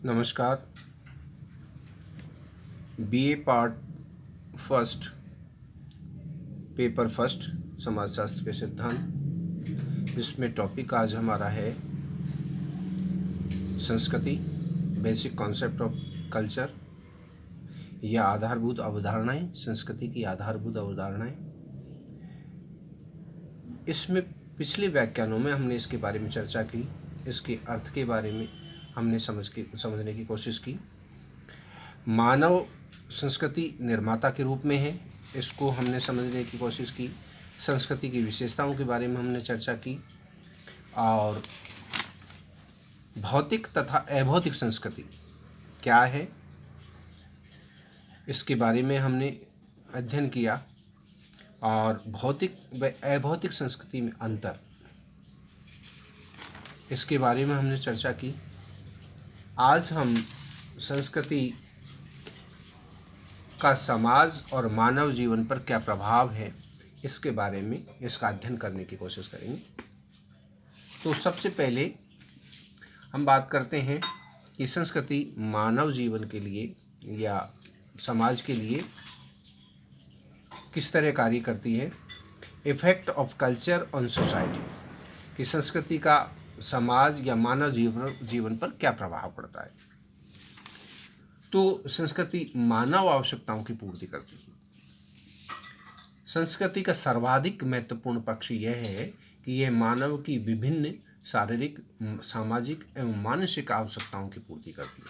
नमस्कार। BA part first, paper first, समाजशास्त्र के सिद्धांत, जिसमें टॉपिक आज हमारा है संस्कृति, बेसिक कॉन्सेप्ट ऑफ कल्चर या आधारभूत अवधारणाएं, संस्कृति की आधारभूत अवधारणाएं। इसमें पिछले व्याख्यानों में हमने इसके बारे में चर्चा की, इसके अर्थ के बारे में हमने समझने की कोशिश की। मानव संस्कृति निर्माता के रूप में है, इसको हमने समझने की कोशिश की। संस्कृति की विशेषताओं के बारे में हमने चर्चा की और भौतिक तथा अभौतिक संस्कृति क्या है इसके बारे में हमने अध्ययन किया और भौतिक व अभौतिक संस्कृति में अंतर, इसके बारे में हमने चर्चा की। आज हम संस्कृति का समाज और मानव जीवन पर क्या प्रभाव है इसके बारे में इसका अध्ययन करने की कोशिश करेंगे। तो सबसे पहले हम बात करते हैं कि संस्कृति मानव जीवन के लिए या समाज के लिए किस तरह कार्य करती है। Effect of culture on society, कि संस्कृति का समाज या मानव जीवन पर क्या प्रभाव पड़ता है। तो संस्कृति मानव आवश्यकताओं की पूर्ति करती है। संस्कृति का सर्वाधिक महत्वपूर्ण पक्ष यह है कि यह मानव की विभिन्न शारीरिक, सामाजिक एवं मानसिक आवश्यकताओं की पूर्ति करती है।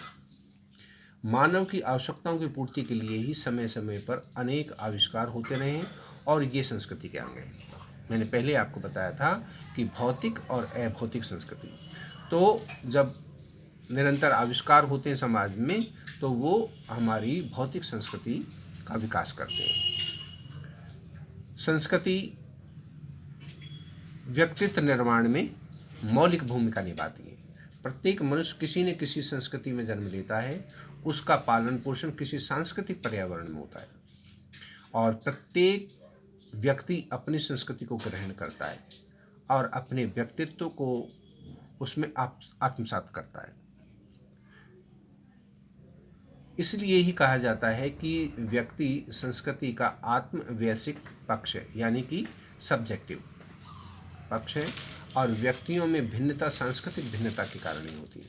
मानव की आवश्यकताओं की पूर्ति के लिए ही समय समय पर अनेक आविष्कार होते रहे हैं और ये संस्कृति के अंग हैं। मैंने पहले आपको बताया था कि भौतिक और अभौतिक संस्कृति, तो जब निरंतर आविष्कार होते हैं समाज में तो वो हमारी भौतिक संस्कृति का विकास करते हैं। संस्कृति व्यक्तित्व निर्माण में मौलिक भूमिका निभाती है। प्रत्येक मनुष्य किसी न किसी संस्कृति में जन्म लेता है, उसका पालन पोषण किसी सांस्कृतिक पर्यावरण में होता है और प्रत्येक व्यक्ति अपनी संस्कृति को ग्रहण करता है और अपने व्यक्तित्व को उसमें आत्मसात करता है। इसलिए ही कहा जाता है कि व्यक्ति संस्कृति का आत्मवैयसिक पक्ष है, यानी कि सब्जेक्टिव पक्ष है, और व्यक्तियों में भिन्नता सांस्कृतिक भिन्नता के कारण ही होती है।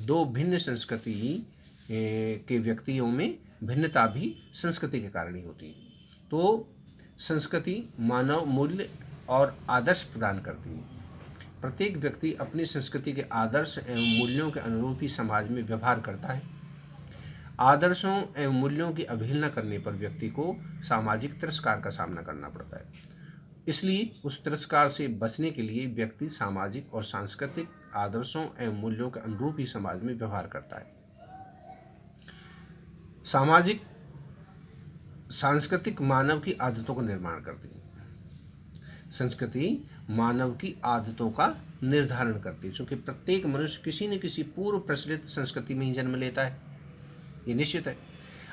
दो भिन्न संस्कृति के व्यक्तियों में भिन्नता भी संस्कृति के कारण ही होती है। तो संस्कृति मानव मूल्य और आदर्श प्रदान करती है। प्रत्येक व्यक्ति अपनी संस्कृति के आदर्श एवं मूल्यों के अनुरूप ही समाज में व्यवहार करता है। आदर्शों एवं मूल्यों की अवहेलना करने पर व्यक्ति को सामाजिक तिरस्कार का सामना करना पड़ता है। इसलिए उस तिरस्कार से बचने के लिए व्यक्ति सामाजिक और सांस्कृतिक आदर्शों एवं मूल्यों के अनुरूप ही समाज में व्यवहार करता है। सामाजिक सांस्कृतिक मानव की आदतों का निर्माण करती है। संस्कृति मानव की आदतों का निर्धारण करती है, क्योंकि प्रत्येक मनुष्य किसी न किसी पूर्व प्रचलित संस्कृति में ही जन्म लेता है, ये निश्चित है।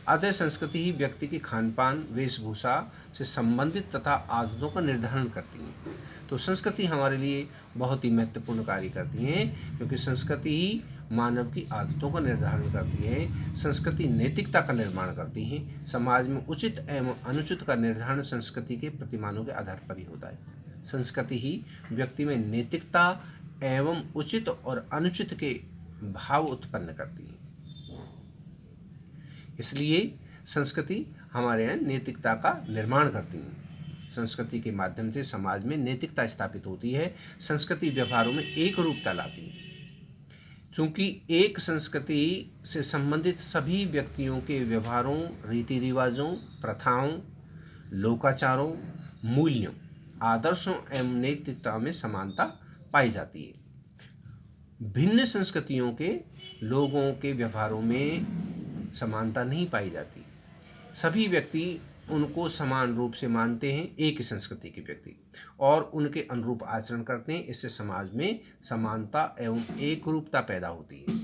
अतः संस्कृति ही व्यक्ति की खानपान, वेशभूषा से संबंधित तथा आदतों का निर्धारण करती है। तो संस्कृति हमारे लिए बहुत ही महत्वपूर्ण कार्य करती है, क्योंकि संस्कृति ही मानव की आदतों का निर्धारण करती है। संस्कृति नैतिकता का निर्माण करती है। समाज में उचित एवं अनुचित का निर्धारण संस्कृति के प्रतिमानों के आधार पर ही होता है। संस्कृति ही व्यक्ति में नैतिकता एवं उचित और अनुचित के भाव उत्पन्न करती है। इसलिए संस्कृति हमारे यहाँ नैतिकता का निर्माण करती है। संस्कृति के माध्यम से समाज में नैतिकता स्थापित होती है। संस्कृति व्यवहारों में एक रूपता लाती है, चूँकि एक संस्कृति से संबंधित सभी व्यक्तियों के व्यवहारों, रीति रिवाजों, प्रथाओं, लोकाचारों, मूल्यों, आदर्शों एवं नैतिकता में समानता पाई जाती है। भिन्न संस्कृतियों के लोगों के व्यवहारों में समानता नहीं पाई जाती। सभी व्यक्ति उनको समान रूप से मानते हैं, एक ही संस्कृति के व्यक्ति, और उनके अनुरूप आचरण करते हैं। इससे समाज में समानता एवं एक रूपता पैदा होती है।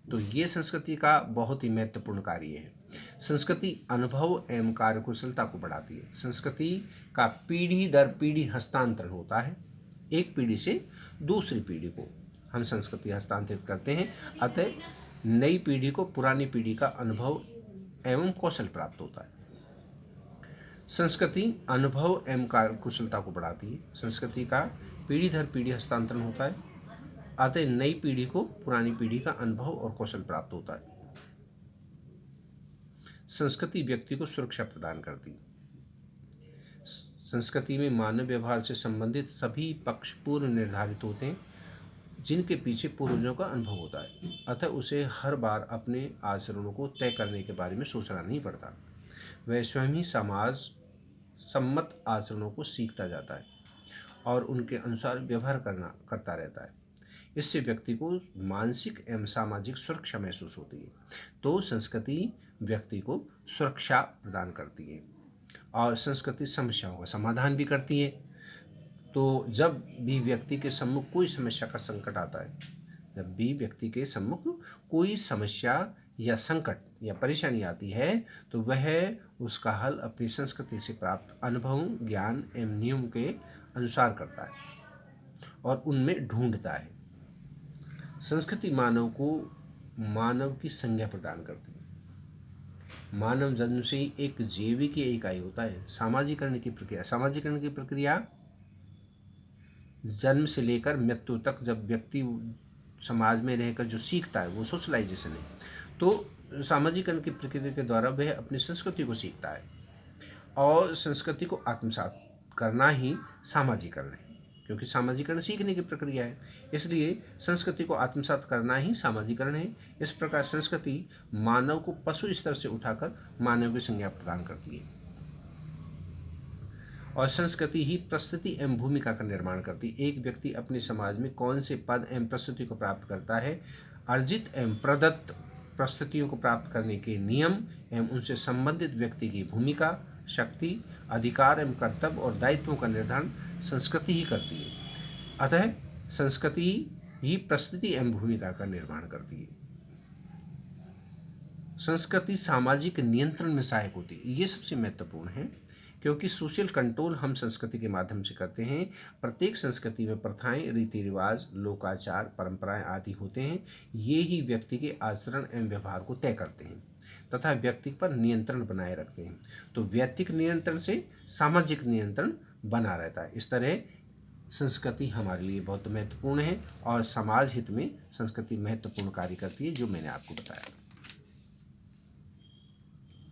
तो ये संस्कृति का बहुत ही महत्वपूर्ण कार्य है। संस्कृति अनुभव एवं कार्यकुशलता को बढ़ाती है। संस्कृति का पीढ़ी दर पीढ़ी हस्तांतरण होता है। एक पीढ़ी से दूसरी पीढ़ी को हम संस्कृति हस्तांतरित करते हैं। अतः नई पीढ़ी को पुरानी पीढ़ी का अनुभव एवं कौशल प्राप्त होता है। संस्कृति अनुभव एवं कार्य कुशलता को बढ़ाती है। संस्कृति का पीढ़ी दर पीढ़ी हस्तांतरण होता है, अतः नई पीढ़ी को पुरानी पीढ़ी का अनुभव और कौशल प्राप्त होता है। संस्कृति व्यक्ति को सुरक्षा प्रदान करती है। संस्कृति में मानव व्यवहार से संबंधित सभी पक्ष पूर्व निर्धारित होते हैं, जिनके पीछे पूर्वजों का अनुभव होता है, अतः उसे हर बार अपने आचरणों को तय करने के बारे में सोचना नहीं पड़ता। वह स्वयं ही समाज सम्मत आचरणों को सीखता जाता है और उनके अनुसार व्यवहार करता रहता है। इससे व्यक्ति को मानसिक एवं सामाजिक सुरक्षा महसूस होती है। तो संस्कृति व्यक्ति को सुरक्षा प्रदान करती है और संस्कृति समस्याओं का समाधान भी करती है। तो जब भी व्यक्ति के सम्मुख कोई समस्या का संकट आता है, जब भी व्यक्ति के सम्मुख कोई समस्या या संकट या परेशानी आती है, तो वह उसका हल अपनी संस्कृति से प्राप्त अनुभव, ज्ञान एवं नियम के अनुसार करता है और उनमें ढूंढता है। संस्कृति मानव को मानव की संज्ञा प्रदान करती है। मानव जन्म से ही एक जैविक इकाई होता है। सामाजिकरण की प्रक्रिया जन्म से लेकर मृत्यु तक जब व्यक्ति समाज में रहकर जो सीखता है वो सोशलाइजेशन है। तो सामाजिकरण की प्रक्रिया के द्वारा वह अपनी संस्कृति को सीखता है और संस्कृति को आत्मसात करना ही सामाजिकरण है, क्योंकि सामाजिकरण सीखने की प्रक्रिया है, इसलिए संस्कृति को आत्मसात करना ही सामाजिकरण है। इस प्रकार संस्कृति मानव को पशु स्तर से उठाकर मानव की संज्ञा प्रदान करती है और संस्कृति ही प्रस्तुति एवं भूमिका का निर्माण करती है। एक व्यक्ति अपने समाज में कौन से पद एवं प्रस्तुति को प्राप्त करता है, अर्जित एवं प्रदत्त प्रस्तुतियों को प्राप्त करने के नियम एवं उनसे संबंधित व्यक्ति की भूमिका, शक्ति, अधिकार एवं कर्तव्य और दायित्वों का निर्धारण संस्कृति ही करती है। अतः संस्कृति ही प्रस्तुति एवं भूमिका का निर्माण करती है। संस्कृति सामाजिक नियंत्रण में सहायक होती है। ये सबसे महत्वपूर्ण है, क्योंकि सोशल कंट्रोल हम संस्कृति के माध्यम से करते हैं। प्रत्येक संस्कृति में प्रथाएं, रीति रिवाज, लोकाचार, परंपराएं आदि होते हैं। ये ही व्यक्ति के आचरण एवं व्यवहार को तय करते हैं तथा व्यक्ति पर नियंत्रण बनाए रखते हैं। तो व्यक्तिक नियंत्रण से सामाजिक नियंत्रण बना रहता है। इस तरह संस्कृति हमारे लिए बहुत महत्वपूर्ण है और समाज हित में संस्कृति महत्वपूर्ण कार्य करती है, जो मैंने आपको बताया।